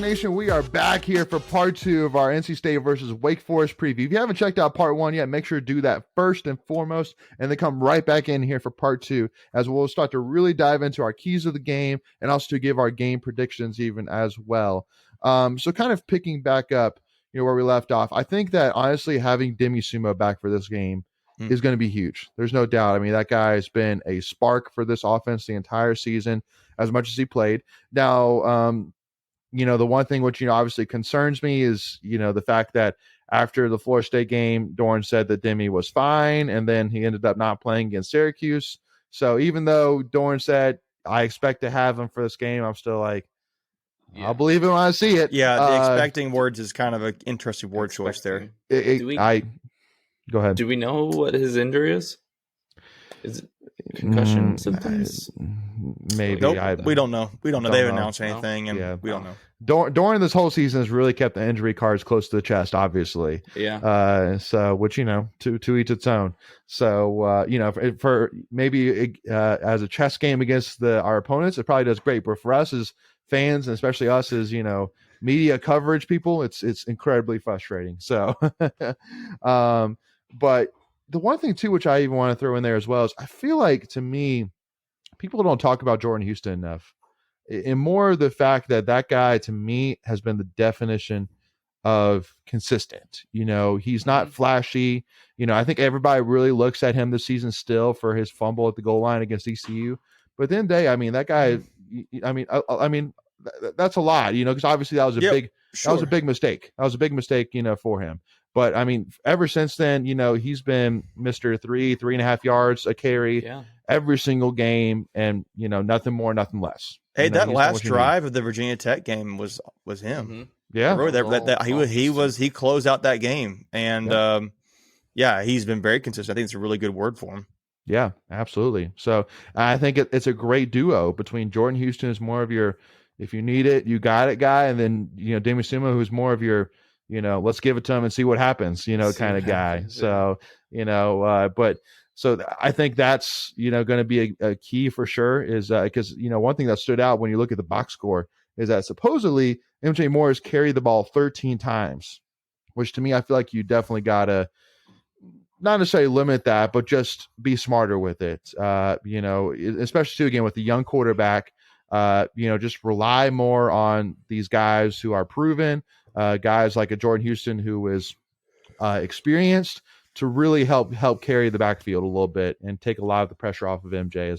Nation, we are back here for part 2 of our NC State versus Wake Forest preview. If you haven't checked out part 1 yet, make sure to do that first and foremost, and then come right back in here for part 2, as we'll start to really dive into our keys of the game and also to give our game predictions even as well. So kind of picking back up, where we left off, I think that honestly having Demi Sumo back for this game is going to be huge. There's no doubt. I mean, that guy has been a spark for this offense the entire season, as much as he played. Now, the one thing which, obviously concerns me is, the fact that after the Florida State game, Dorn said that Demi was fine, and then he ended up not playing against Syracuse. So even though Dorn said, I expect to have him for this game, I'm still like, I'll believe it when I see it. Yeah, the expecting words is kind of an interesting word choice there. Go ahead. Do we know what his injury is? Is it concussion symptoms? Maybe. Nope, we don't know. We don't know. They haven't announced anything, and we don't know. During this whole season has really kept the injury cards close to the chest, obviously. Yeah. So, which, to each its own. So, for maybe as a chess game against our opponents, it probably does great. But for us as fans, and especially us as, media coverage people, it's incredibly frustrating. So, but the one thing too, which I even want to throw in there as well, is I feel like, to me, people don't talk about Jordan Houston enough. And more the fact that guy, to me, has been the definition of consistent. He's not flashy. I think everybody really looks at him this season still for his fumble at the goal line against ECU. But at the end of the day, I mean, that guy, I mean, that's a lot, because obviously that was a that was a big mistake. That was a big mistake, for him. But I mean, ever since then, he's been Mr. 3.5 yards a carry every single game, and nothing more, nothing less. Hey, that last drive of the Virginia Tech game was him. Mm-hmm. Yeah, he closed out that game, and he's been very consistent. I think it's a really good word for him. Yeah, absolutely. So I think it's a great duo between Jordan Houston, is more of your, if you need it, you got it guy, and then Demi Sumo, who's more of your, let's give it to him and see what happens, kind of guy. So, but so I think that's, going to be a key for sure, is because, one thing that stood out when you look at the box score is that supposedly MJ Morris carried the ball 13 times, which to me, I feel like you definitely got to not necessarily limit that, but just be smarter with it. Especially too, again, with the young quarterback, just rely more on these guys who are proven, guys like a Jordan Houston who is experienced, to really help carry the backfield a little bit and take a lot of the pressure off of MJ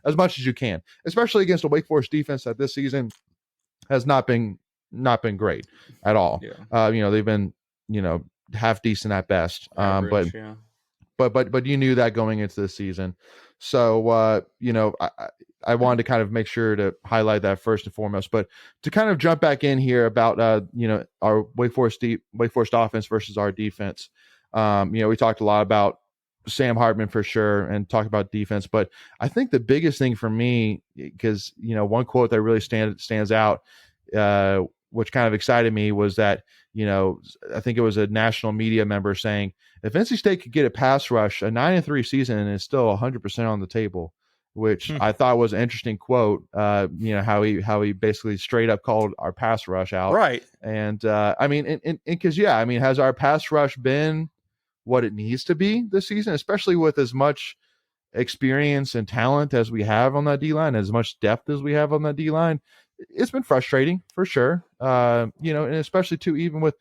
as much as you can, especially against a Wake Forest defense that this season has not been great at all. Yeah. They've been, half decent at best. Average, but you knew that going into the season. So, I wanted to kind of make sure to highlight that first and foremost, but to kind of jump back in here about, our Wake Forest offense versus our defense. We talked a lot about Sam Hartman for sure and talked about defense, but I think the biggest thing for me, because, one quote that really stands out, which kind of excited me, was that, I think it was a national media member saying, if NC State could get a pass rush, a 9-3 season is still 100% on the table, which I thought was an interesting quote. How he basically straight up called our pass rush out. Right. And because has our pass rush been what it needs to be this season, especially with as much experience and talent as we have on that D-line, as much depth as we have on that D-line? It's been frustrating for sure. And especially too, even with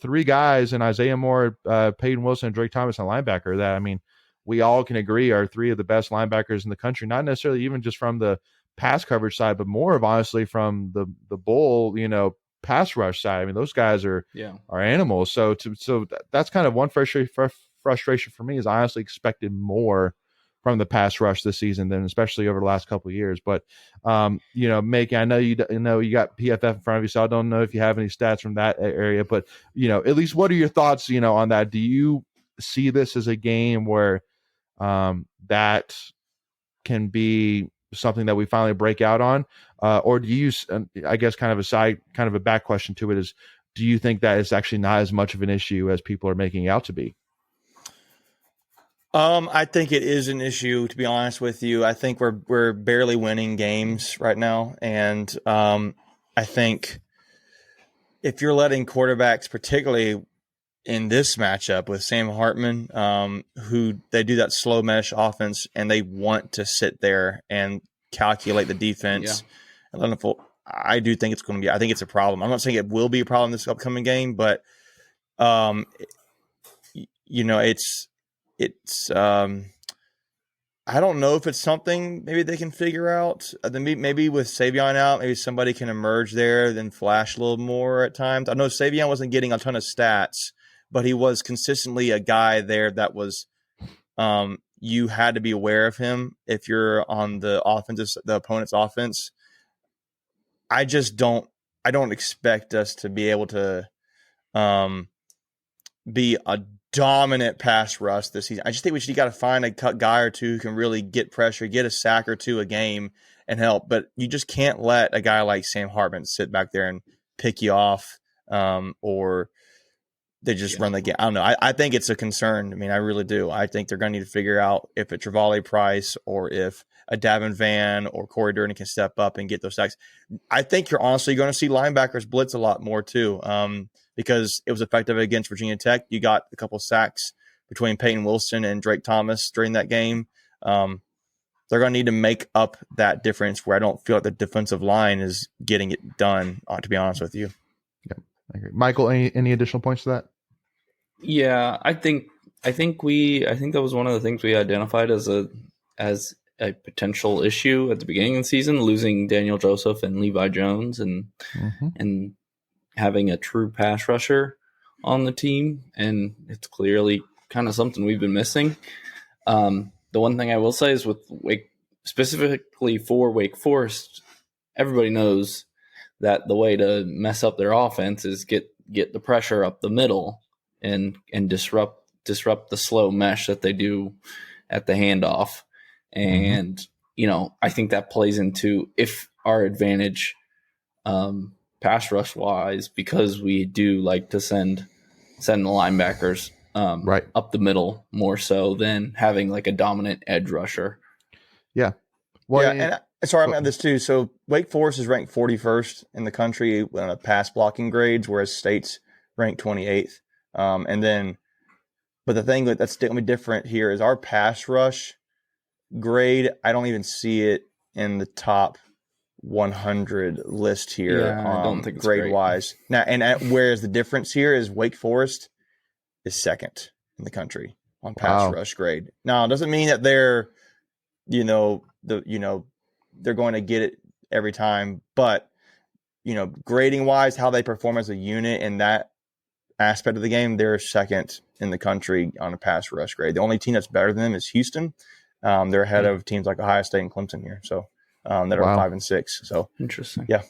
three guys, and Isaiah Moore, Peyton Wilson, and Drake Thomas, and linebacker, that, we all can agree are three of the best linebackers in the country, not necessarily even just from the pass coverage side, but more of honestly from the bull, pass rush side. Those guys are animals. So that's kind of one frustration for me, is I honestly expected more from the pass rush this season than especially over the last couple of years. But, Macon, I know you got PFF in front of you, so I don't know if you have any stats from that area, but, at least what are your thoughts, on that? Do you see this as a game where that can be something that we finally break out on? Or do you, I guess kind of a back question to it is, do you think that it's actually not as much of an issue as people are making it out to be? I think it is an issue, to be honest with you. I think we're barely winning games right now, and I think if you're letting quarterbacks, particularly in this matchup with Sam Hartman, who they do that slow mesh offense and they want to sit there and calculate the defense. And let them I do think it's going to be. I think it's a problem. I'm not saying it will be a problem this upcoming game, but it's. I don't know if it's something maybe they can figure out. Maybe with Savion out, maybe somebody can emerge there, then flash a little more at times. I know Savion wasn't getting a ton of stats, but he was consistently a guy there that was you had to be aware of him if you're on the opponent's offense. I don't expect us to be able to be a dominant pass rush this season. I just think you got to find a guy or two who can really get pressure, get a sack or two a game and help. But you just can't let a guy like Sam Hartman sit back there and pick you off or they just run the game. I don't know. I think it's a concern. I mean, I really do. I think they're going to need to figure out if it's Travali Price or if a Davin Van or Corey Durden can step up and get those sacks. I think you're honestly going to see linebackers blitz a lot more too, because it was effective against Virginia Tech. You got a couple sacks between Peyton Wilson and Drake Thomas during that game. They're going to need to make up that difference where I don't feel like the defensive line is getting it done, to be honest with you. Yeah, I agree. Michael, any additional points to that? Yeah, I think that was one of the things we identified as a potential issue at the beginning of the season, losing Daniel Joseph and Levi Jones and having a true pass rusher on the team, and it's clearly kind of something we've been missing. The one thing I will say is with specifically for Wake Forest, everybody knows that the way to mess up their offense is get the pressure up the middle and disrupt the slow mesh that they do at the handoff. And, I think that plays into if our advantage pass rush wise, because we do like to send the linebackers up the middle more so than having like a dominant edge rusher. Yeah. Well, and sorry, I'm at this too. So Wake Forest is ranked 41st in the country on pass blocking grades, whereas State's ranked 28th. But the thing that's going to be different here is our pass rush grade. I don't even see it in the top 100 list here. I don't think grade wise. Now, whereas the difference here is Wake Forest is second in the country on pass rush grade. Now, it doesn't mean that they're, they're going to get it every time, but grading wise, how they perform as a unit in that aspect of the game, they're second in the country on a pass rush grade. The only team that's better than them is Houston. They're ahead of teams like Ohio State and Clemson here. So that are 5 and 6. So interesting. Yeah.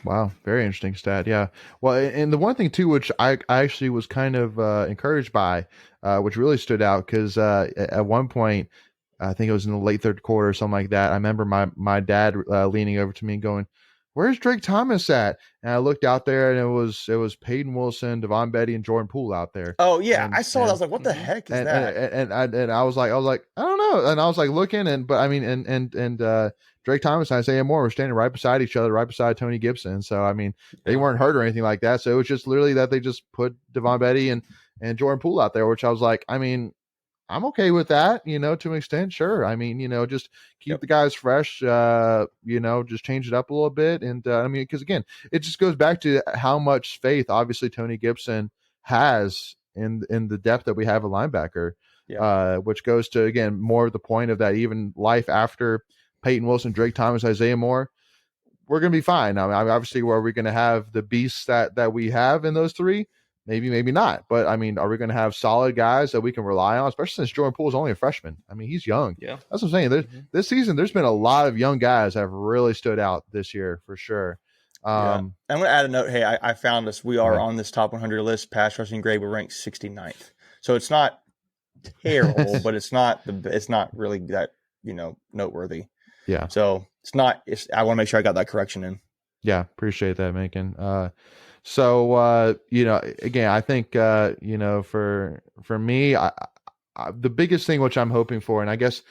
Wow. Very interesting stat. Yeah. Well, and the one thing too, which I actually was kind of encouraged by, which really stood out because at one point, I think it was in the late third quarter or something like that. I remember my dad leaning over to me and going, "Where's Drake Thomas at?" And I looked out there, and it was Peyton Wilson, Devon Betty, and Jordan Poole out there. Oh yeah, I saw that. I was like, "What the heck is that?" And I was like, I don't know. And I was like looking, and Drake Thomas and Isaiah Moore were standing right beside each other, right beside Tony Gibson. So I mean, they weren't hurt or anything like that. So it was just literally that they just put Devon Betty and Jordan Poole out there, which I was like, I mean, I'm okay with that, to an extent. Sure. I mean, just keep the guys fresh, just change it up a little bit. And because again, it just goes back to how much faith, obviously, Tony Gibson has in the depth that we have a linebacker, which goes to, again, more of the point of that even life after Peyton Wilson, Drake Thomas, Isaiah Moore, we're going to be fine. I mean, obviously, are we going to have the beasts that we have in those three? Maybe not. But, I mean, are we going to have solid guys that we can rely on, especially since Jordan Poole is only a freshman? I mean, he's young. Yeah. That's what I'm saying. This season, there's been a lot of young guys that have really stood out this year for sure. I'm going to add a note. Hey, I found us. We are on this top 100 list. Pass rushing grade, we're ranked 69th. So it's not terrible, but it's not really that, noteworthy. Yeah. So I want to make sure I got that correction in. Yeah. Appreciate that, Macon. So, again, I think, for me, the biggest thing which I'm hoping for, and I guess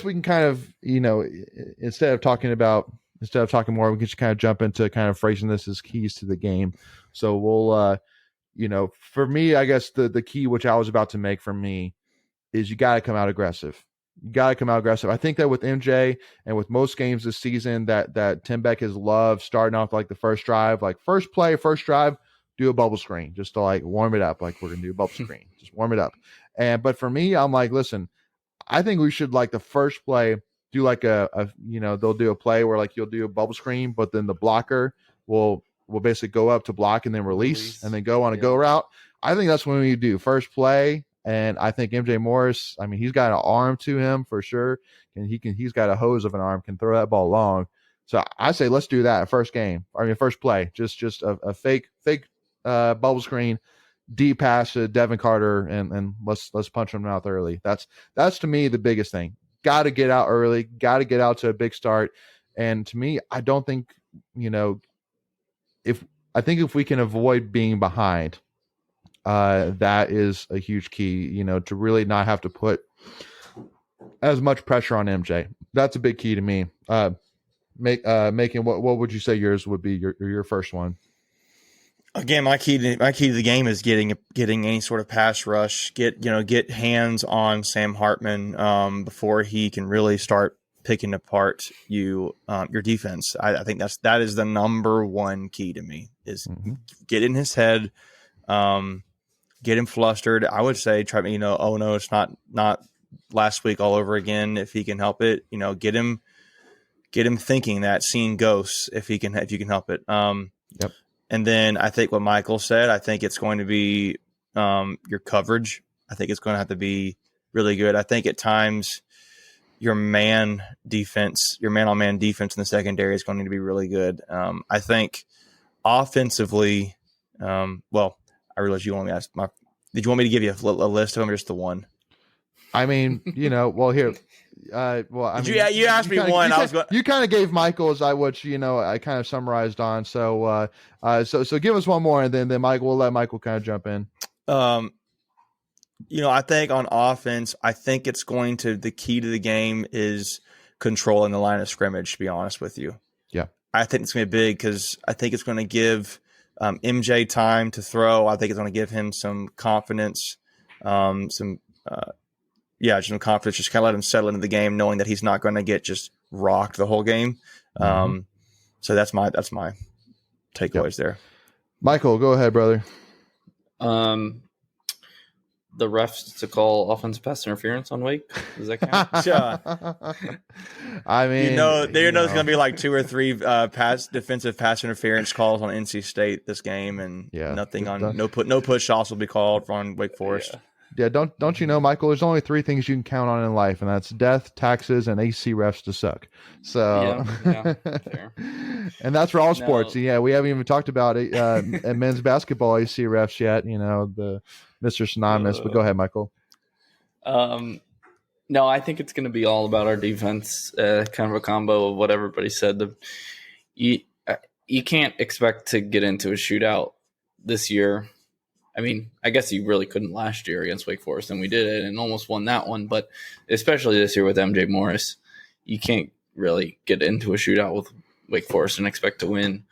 we can kind of, instead of instead of talking more, we can just kind of jump into kind of phrasing this as keys to the game. So we'll, for me, I guess the key, which I was about to make for me, is you got to come out aggressive. You got to come out aggressive. I think that with MJ and with most games this season, that Tim Beck has loved starting off like the first drive, like first play, first drive, do a bubble screen just to like warm it up. Like we're gonna do a bubble screen, just warm it up. But for me, I'm like, listen, I think we should like the first play do like they'll do a play where like you'll do a bubble screen, but then the blocker will basically go up to block and then release and then go on a go route. I think that's when we do first play. And I think MJ Morris, I mean, he's got an arm to him for sure. And he's got a hose of an arm, can throw that ball long. So I say, let's do that first play, just a fake bubble screen, deep pass to Devin Carter. And let's punch him out early. That's to me, the biggest thing. Got to get out early, got to get out to a big start. And to me, I don't think, if we can avoid being behind, that is a huge key, to really not have to put as much pressure on MJ. That's a big key to me. Making what would you say yours would be your first one? Again, my key to the game is getting any sort of pass rush, get hands on Sam Hartman before he can really start picking apart your defense. I think that is the number one key to me is get in his head. Get him flustered. I would say try, oh no, it's not last week all over again. If he can help it, get him thinking that, seeing ghosts if you can help it. Yep. And then I think what Michael said, I think it's going to be your coverage. I think it's going to have to be really good. I think at times your man-on-man defense in the secondary is going to be really good. I think offensively, I realize you want me to ask did you want me to give you a list of them or just the one? I mean, well, here. You asked me one. You kind of gave Michael's, which I kind of summarized on. So give us one more, and then we'll let Michael kind of jump in. I think on offense, I think it's the key to the game is controlling the line of scrimmage. To be honest with you, yeah, I think it's going to be big because I think it's going to give MJ time to throw. I think it's going to give him some confidence, some confidence. Just kind of let him settle into the game, knowing that he's not going to get just rocked the whole game. So that's my takeaways there. Michael, go ahead, brother. The refs to call offensive pass interference on Wake. Does that count? Yeah. I mean, there's going to be like 2 or 3 defensive pass interference calls on NC State this game, and nothing on no push shots will be called on Wake Forest. Yeah, don't you know, Michael? There's only 3 things you can count on in life, and that's death, taxes, and AC refs to suck. So, fair. And that's for all sports. Yeah, we haven't even talked about it at men's basketball AC refs yet. The Mr. Synonymous. But go ahead, Michael. No, I think it's going to be all about our defense. Kind of a combo of what everybody said. You can't expect to get into a shootout this year. I mean, I guess you really couldn't last year against Wake Forest, and we did it and almost won that one. But especially this year with MJ Morris, you can't really get into a shootout with Wake Forest and expect to win.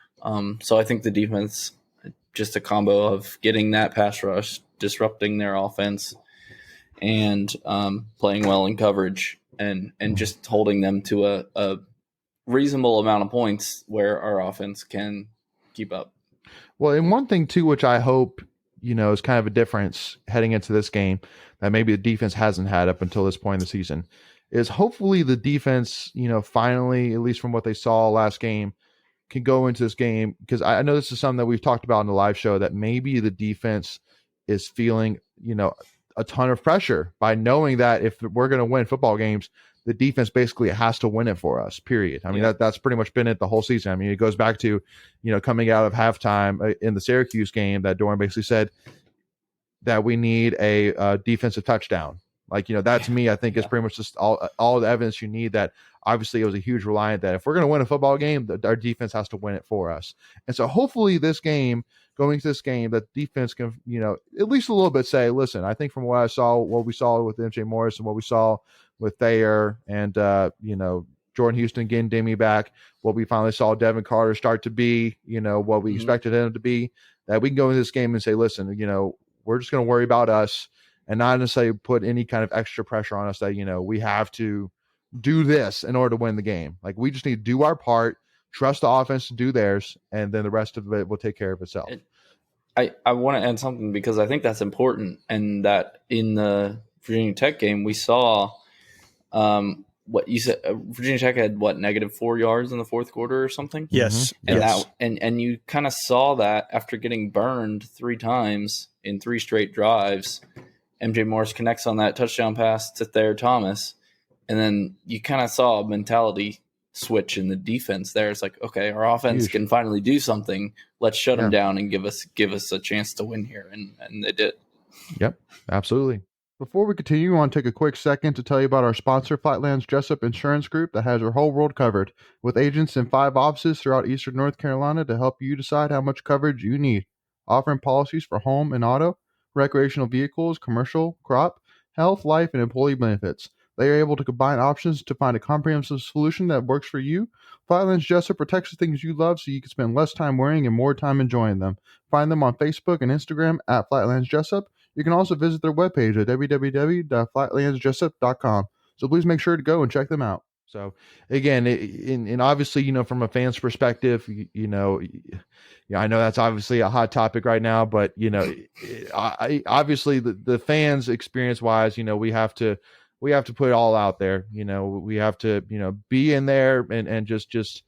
So I think the defense, just a combo of getting that pass rush, disrupting their offense, and playing well in coverage, and just holding them to a reasonable amount of points where our offense can keep up. Well, and one thing too, which I hope is kind of a difference heading into this game that maybe the defense hasn't had up until this point in the season, is hopefully the defense, finally, at least from what they saw last game, can go into this game, because I know this is something that we've talked about in the live show, that maybe the defense is feeling, a ton of pressure by knowing that if we're going to win football games, the defense basically has to win it for us, period. I mean, that's pretty much been it the whole season. I mean, it goes back to, coming out of halftime in the Syracuse game, that Doran basically said that we need a defensive touchdown. Like, that to me, I think is pretty much just all the evidence you need that obviously it was a huge reliance that if we're going to win a football game, our defense has to win it for us. And so hopefully going into this game, that defense can, at least a little bit say, listen, I think from what we saw with MJ Morris and what we saw with Thayer and, Jordan Houston getting Demi back, what we finally saw Devin Carter start to be, what we expected him to be, that we can go into this game and say, listen, we're just going to worry about us and not necessarily put any kind of extra pressure on us that, we have to do this in order to win the game. Like, we just need to do our part, trust the offense to do theirs, and then the rest of it will take care of itself. I want to add something because I think that's important, and that in the Virginia Tech game we saw what you said. Virginia Tech had -4 yards in the fourth quarter or something. Yes, and yes. and you kind of saw that after getting burned 3 times in 3 straight drives. MJ Morris connects on that touchdown pass to Thayer Thomas, and then you kind of saw a mentality switch in the defense there. It's like, okay, our offense can finally do something. Let's shut them down and give us a chance to win here, and they did. Yep, absolutely. Before we continue, I want to take a quick second to tell you about our sponsor, Flatlands Jessup Insurance Group, that has your whole world covered, with agents in 5 offices throughout eastern North Carolina to help you decide how much coverage you need, offering policies for home and auto, recreational vehicles, commercial, crop, health, life, and employee benefits. They are able to combine options to find a comprehensive solution that works for you. Flatlands Jessup protects the things you love so you can spend less time worrying and more time enjoying them. Find them on Facebook and Instagram at Flatlands Jessup. You can also visit their webpage at www.flatlandsjessup.com. So please make sure to go and check them out. So again, and obviously, from a fan's perspective, I know that's obviously a hot topic right now, but obviously the fans experience wise, we have to put it all out there. We have to, be in there and just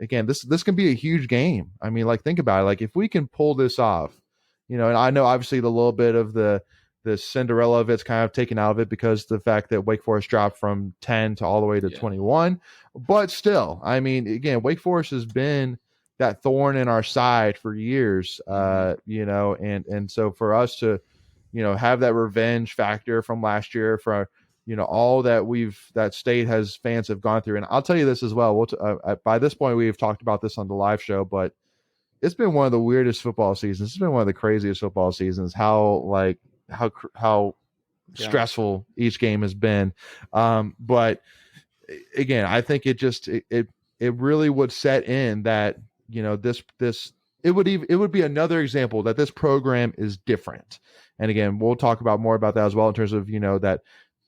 again, this can be a huge game. I mean, like, think about it. Like, if we can pull this off, and I know obviously the little bit of the Cinderella of it's kind of taken out of it because the fact that Wake Forest dropped from 10 to all the way to 21, but still, I mean, again, Wake Forest has been that thorn in our side for years, and so for us to, have that revenge factor from last year for, all that state fans have gone through. And I'll tell you this as well. By this point, we've talked about this on the live show, but it's been one of the weirdest football seasons. It's been one of the craziest football seasons. How stressful each game has been. But again, I think it really would set in that, it would be another example that this program is different. And again, we'll talk about more about that as well in terms of, that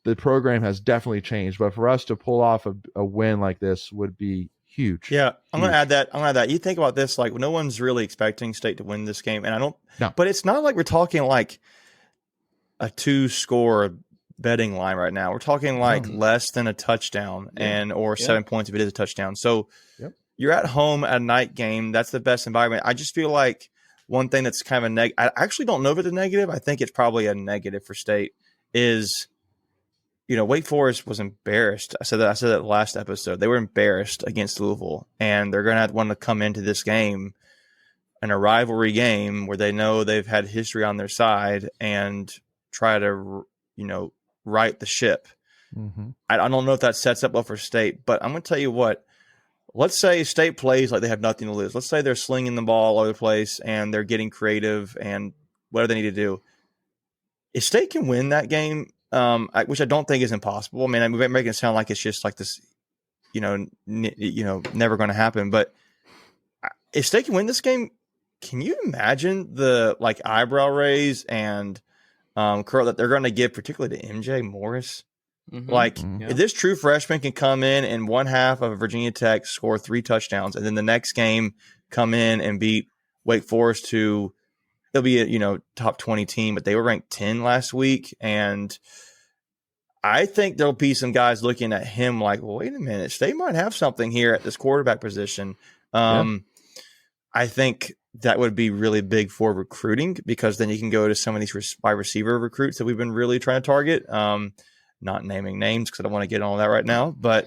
the program has definitely changed. But for us to pull off a win like this would be huge. Yeah, I'm going to add that. You think about this, like, no one's really expecting State to win this game. And but it's not like we're talking like a 2-score betting line right now. We're talking like less than a touchdown or 7 points if it is a touchdown. So you're at home at a night game. That's the best environment. I just feel like one thing that's kind of a negative, I actually don't know if it's a negative. I think it's probably a negative for State is, Wake Forest was embarrassed. I said that last episode. They were embarrassed against Louisville, and they're going to want to come into this game, in a rivalry game where they know they've had history on their side, and try to, right the ship. Mm-hmm. I don't know if that sets up well for State, but I'm going to tell you what. Let's say State plays like they have nothing to lose. Let's say they're slinging the ball all over the place and they're getting creative and whatever they need to do. If State can win that game, which I don't think is impossible. I mean, I'm making it sound like it's just like this, never going to happen. But if State can win this game, can you imagine the eyebrow raise and curl that they're going to give, particularly to MJ Morris? Mm-hmm. If this true freshman can come in one half of Virginia Tech, score 3 touchdowns, and then the next game come in and beat Wake Forest, who they'll be a top 20 team, but they were ranked 10 last week, and I think there'll be some guys looking at him like, well, wait a minute, State might have something here at this quarterback position. I think that would be really big for recruiting, because then you can go to some of these wide receiver recruits that we've been really trying to target. Not naming names because I don't want to get on all that right now, but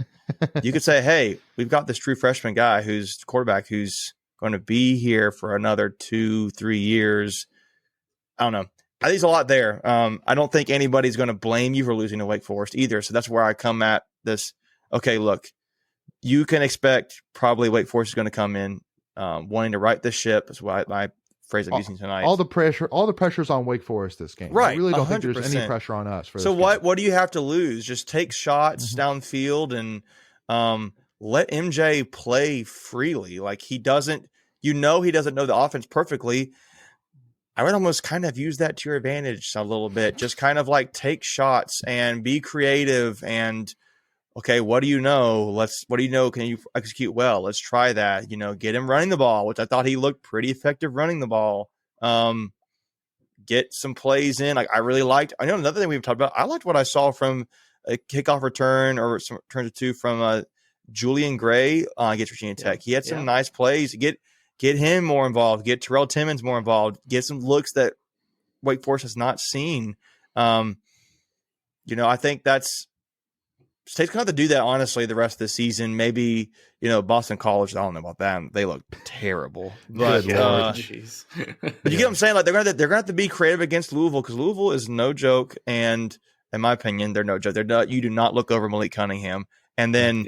you could say, hey, we've got this true freshman guy who's quarterback who's going to be here for another 2-3 years. I don't know. I think there's a lot there. I don't think anybody's going to blame you for losing to Wake Forest either. So that's where I come at this. Okay, look, you can expect probably Wake Forest is going to come in wanting to right the ship. That's why I phrase I'm using tonight. All the pressure's on Wake Forest this game. Right, I really don't think there's 100%. any pressure on us for so this what game. what do you have to lose? Just take shots downfield and let MJ play freely. Like he doesn't know the offense perfectly. I would almost kind of use that to your advantage a little bit. Just kind of like take shots and be creative and okay, what do you know? Can you execute well? Let's try that. Get him running the ball, which I thought he looked pretty effective running the ball. Get some plays in. Like I really liked. I know another thing we've talked about. I liked what I saw from a kickoff return or some returns or two from Julian Gray against Virginia Tech. He had some nice plays. Get him more involved. Get Terrell Timmons more involved. Get some looks that Wake Forest has not seen. I think State's going to have to do that, honestly, the rest of the season. Maybe, Boston College, I don't know about that. They look terrible. But, but you get what I'm saying? Like they're going to have to be creative against Louisville because Louisville is no joke. And in my opinion, they're no joke. You do not look over Malik Cunningham. And then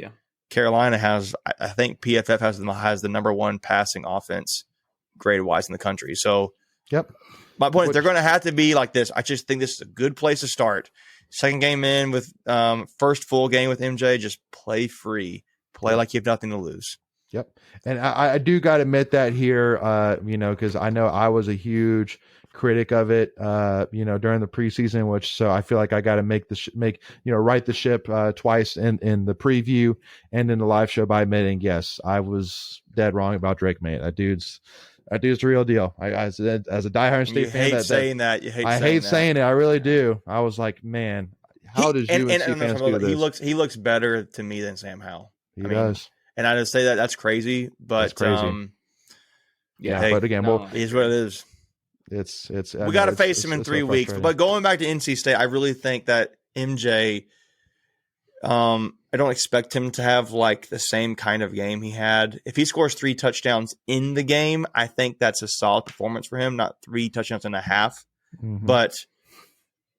Carolina has, I think PFF has the number one passing offense grade-wise in the country. So my point is they're going to have to be like this. I just think this is a good place to start. Second game in with first full game with MJ, just play free. Play like you have nothing to lose. Yep. And I do got to admit that here, because I know I was a huge critic of it, during the preseason, so I feel like I got to right the ship twice in the preview and in the live show by admitting, yes, I was dead wrong about Drake May. That dude's the real deal. As a diehard State fan, you hate saying it. I really do. I was like, man, how does UNC fans do this? He looks better to me than Sam Howell. He does. And I just say that's crazy, but but again, it is what it is. It's we got to face him in 3 weeks. But going back to NC State, I really think that MJ, I don't expect him to have like the same kind of game he had. If he scores 3 touchdowns in the game, I think that's a solid performance for him. Not 3 touchdowns and a half, but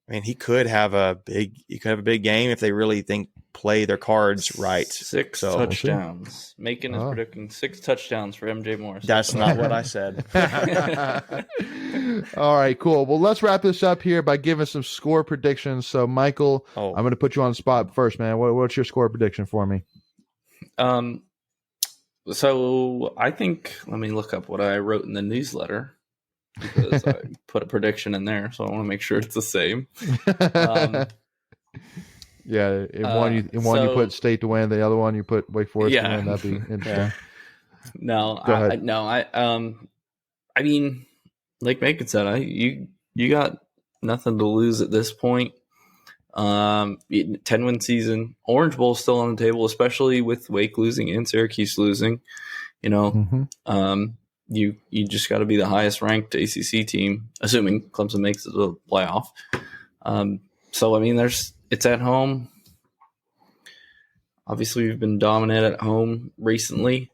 I mean, he could have a big game if they really play their cards right. 6 touchdowns. Macon is predicting 6 touchdowns for MJ Morris. That's not what I said. All right, cool. Well, let's wrap this up here by giving some score predictions. So, Michael, I'm going to put you on the spot first, man. What's your score prediction for me? So I think, let me look up what I wrote in the newsletter because I put a prediction in there, so I want to make sure it's the same. Yeah, in one you put State to win, the other one you put Wake Forest to win. That'd be interesting. No, Go ahead. I mean, like Macon said, you got nothing to lose at this point. 10-win season, Orange Bowl still on the table, especially with Wake losing and Syracuse losing. You just got to be the highest ranked ACC team, assuming Clemson makes it to the playoff. So I mean, it's at home. Obviously, we've been dominant at home recently.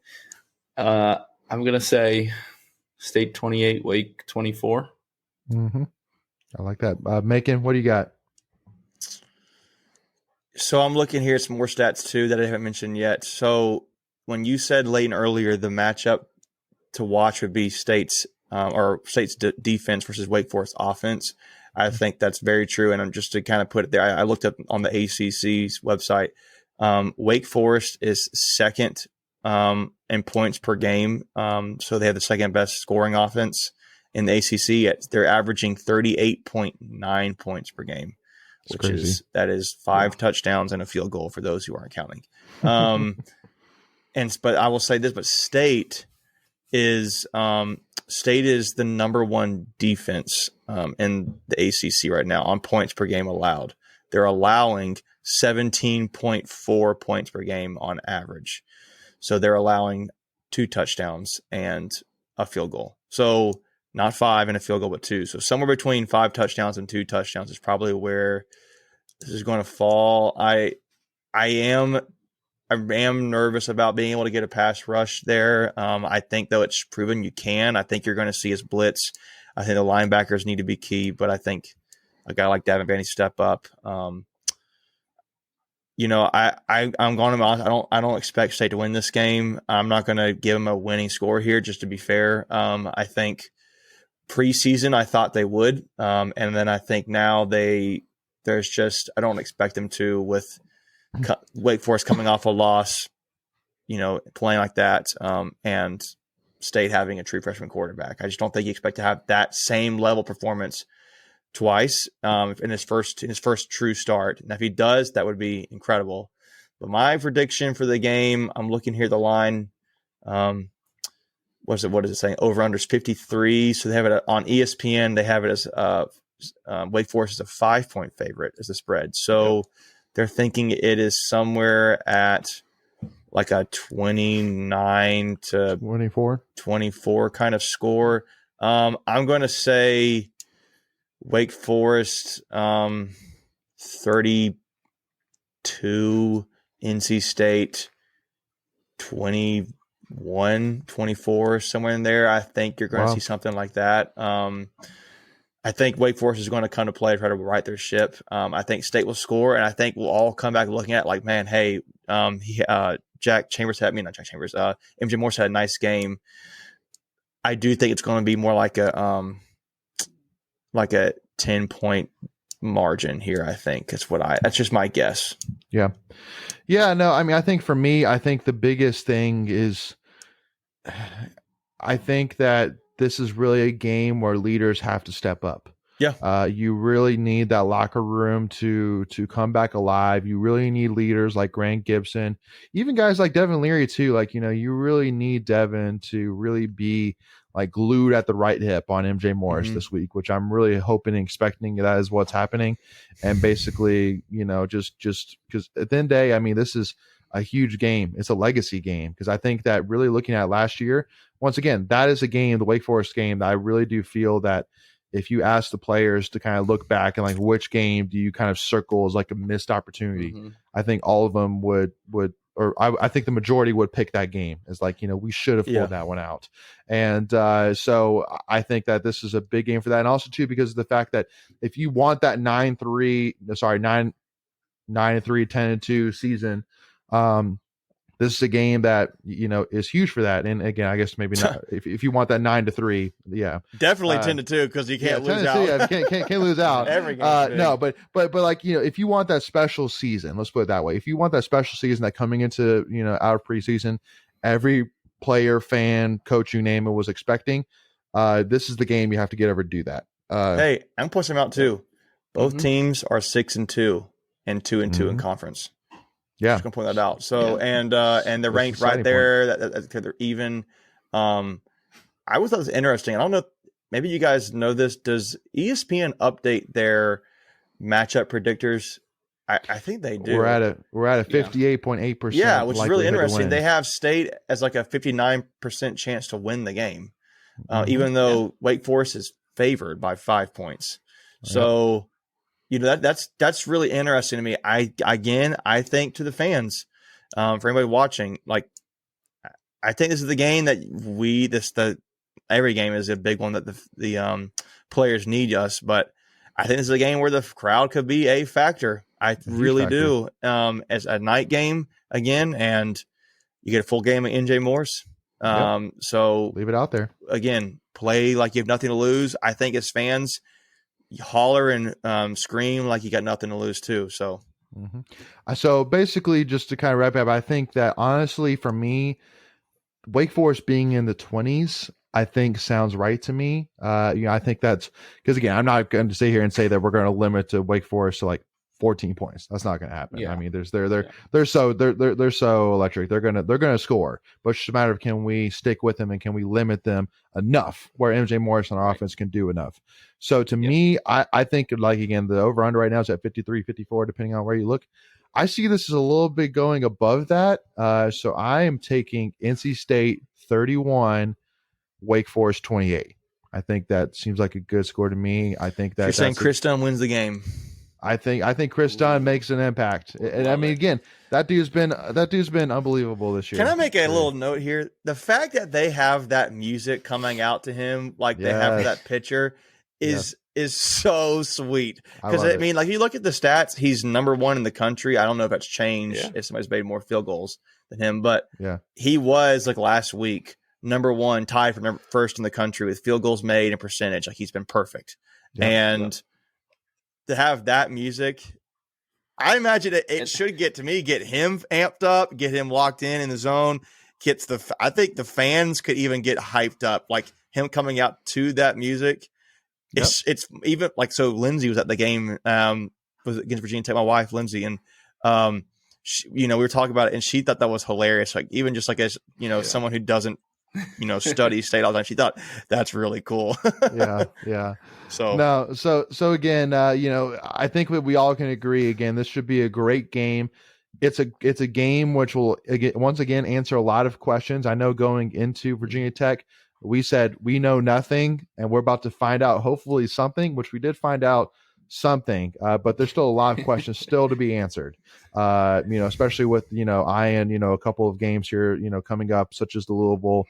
I'm gonna say State 28, Wake 24. I like that. Macon, what do you got? So I'm looking here at some more stats too that I haven't mentioned yet. So when you said Leighton earlier, the matchup to watch would be State's defense versus Wake Forest offense. I think that's very true. And just to kind of put it there, I looked up on the ACC's website. Wake Forest is second in points per game. So they have the second best scoring offense in the ACC. They're averaging 38.9 points per game, that is 5 touchdowns and a field goal for those who aren't counting. But I will say this, but State is the number one defense in the ACC right now on points per game allowed. They're allowing 17.4 points per game on average. So they're allowing 2 touchdowns and a field goal. So not 5 and a field goal, but 2. So somewhere between 5 touchdowns and 2 touchdowns is probably where this is going to fall. I am nervous about being able to get a pass rush there. I think, though, it's proven you can. I think you're going to see us blitz. I think the linebackers need to be key, but I think a guy like Davin Vanny step up. I'm going to be honest. I don't expect State to win this game. I'm not going to give them a winning score here, just to be fair. I think preseason I thought they would, and then I think now I don't expect them to with Wake Forest coming off a loss, playing like that, and State having a true freshman quarterback. I just don't think you expect to have that same level performance twice in his first true start. Now, if he does, that would be incredible. But my prediction for the game, I'm looking here, the line, what is it saying? Over under is 53. So they have it on ESPN. They have it as Wake Forest is a 5-point favorite as the spread. So they're thinking it is somewhere at like a 29 to 24 kind of score. I'm going to say Wake Forest 32, NC State 21, 24, somewhere in there. I think you're going to see something like that. I think Wake Forest is going to come to play, try to right their ship. I think State will score, and I think we'll all come back looking at it like, man, hey, MJ Morse had a nice game. I do think it's going to be more like a 10-point margin here. I think that's just my guess. Yeah. No, I mean, I think for me, I think the biggest thing is, I think that this is really a game where leaders have to step up. Yeah. You really need that locker room to come back alive. You really need leaders like Grant Gibson, even guys like Devin Leary too. Like, you really need Devin to really be like glued at the right hip on MJ Morris this week, which I'm really hoping and expecting that is what's happening. And basically, just because at the end of the day, I mean, this is a huge game. It's a legacy game, because I think that really looking at last year, once again, that is a game, the Wake Forest game, that I really do feel that if you ask the players to kind of look back and like which game do you kind of circle as like a missed opportunity, I think all of them would or I think the majority would pick that game as like, we should have pulled that one out. And so I think that this is a big game for that. And also too, because of the fact that if you want that 9-3, 9-3, 10-2 season, this is a game that is huge for that. And again, I guess maybe not if you want that 9-3, definitely 10-2, because you can't lose out. Yeah, can't lose out. Every game. No, but like if you want that special season, let's put it that way. If you want that special season that coming into out of preseason, every player, fan, coach, you name it, was expecting, this is the game you have to get over to do that. Hey, I'm pushing them out too. Both teams are 6-2 and 2-2 in conference. Yeah, just gonna point that out. So and they're ranked right there. They're even. I always thought it was interesting. I don't know. Maybe you guys know this. Does ESPN update their matchup predictors? I think they do. We're at a 58.8%. Yeah, which is really interesting. They have State as like a 59% chance to win the game, even though Wake Forest is favored by 5 points. So. That's really interesting to me. I think to the fans, for anybody watching, like, I think this is the game that every game is a big one that the players need us, but I think this is a game where the crowd could be a factor. I really do. As a night game again, and you get a full game of NJ Morse. So leave it out there again. Play like you have nothing to lose. I think as fans, you holler and scream like you got nothing to lose too. So, so basically, just to kind of wrap up, I think that honestly, for me, Wake Forest being in the 20s, I think sounds right to me. I think that's because again, I'm not going to sit here and say that we're going to limit to Wake Forest to like 14 points. That's not going to happen. I mean, they're so electric. They're gonna score, but it's just a matter of, can we stick with them and can we limit them enough where MJ Morris on our offense can do enough. So to me, I think, like, again, the over under right now is at 53, 54, depending on where you look. I see this as a little bit going above that. So I am taking NC State 31, Wake Forest 28. I think that seems like a good score to me. I think that you're saying Chris Dunn wins the game. I think Chris Dunn makes an impact. And I mean, again, that dude's been unbelievable this year. Can I make a little note here? The fact that they have that music coming out to him, like they have for that pitcher, is so sweet. Because I mean, like, you look at the stats, he's number 1 in the country. I don't know if that's changed if somebody's made more field goals than him, but he was, like, last week, number one, tied for first in the country with field goals made and percentage. Like, he's been perfect. And to have that music, I imagine it should get him amped up, get him locked in the zone. I think the fans could even get hyped up, like him coming out to that music. It's even like, so Lindsay was at the game, was against Virginia Tech, my wife, Lindsay. And, we were talking about it, and she thought that was hilarious. Like, even just like, as, someone who doesn't, study state all the time, she thought that's really cool. Yeah. So Again, I think that we all can agree, again, this should be a great game. It's a game which will once again answer a lot of questions. I know going into Virginia Tech, we said we know nothing, and we're about to find out hopefully something, which we did find out something, but there's still a lot of questions still to be answered. Especially with Ian, a couple of games here, coming up, such as the Louisville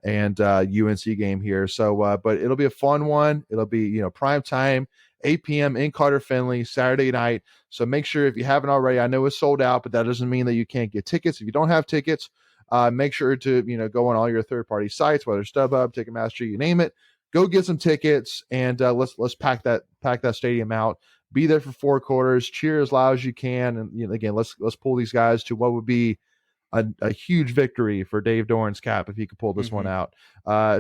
and UNC game here. So, but it'll be a fun one. It'll be prime time, 8 p.m. in Carter Finley, Saturday night. So make sure, if you haven't already, I know it's sold out, but that doesn't mean that you can't get tickets. If you don't have tickets, make sure to go on all your third-party sites, whether StubHub, Ticketmaster, you name it. Go get some tickets, and let's pack that stadium out. Be there for 4 quarters. Cheer as loud as you can, and again, let's pull these guys to what would be a huge victory for Dave Doran's cap if he could pull this one out.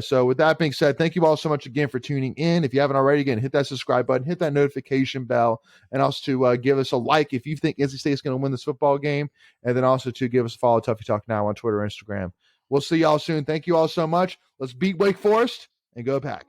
So with that being said, thank you all so much again for tuning in. If you haven't already, again, hit that subscribe button, hit that notification bell, and also to give us a like if you think NC State is going to win this football game, and then also to give us a follow, Tuffy Talk Now on Twitter and Instagram. We'll see y'all soon. Thank you all so much. Let's beat Wake Forest and go Pack.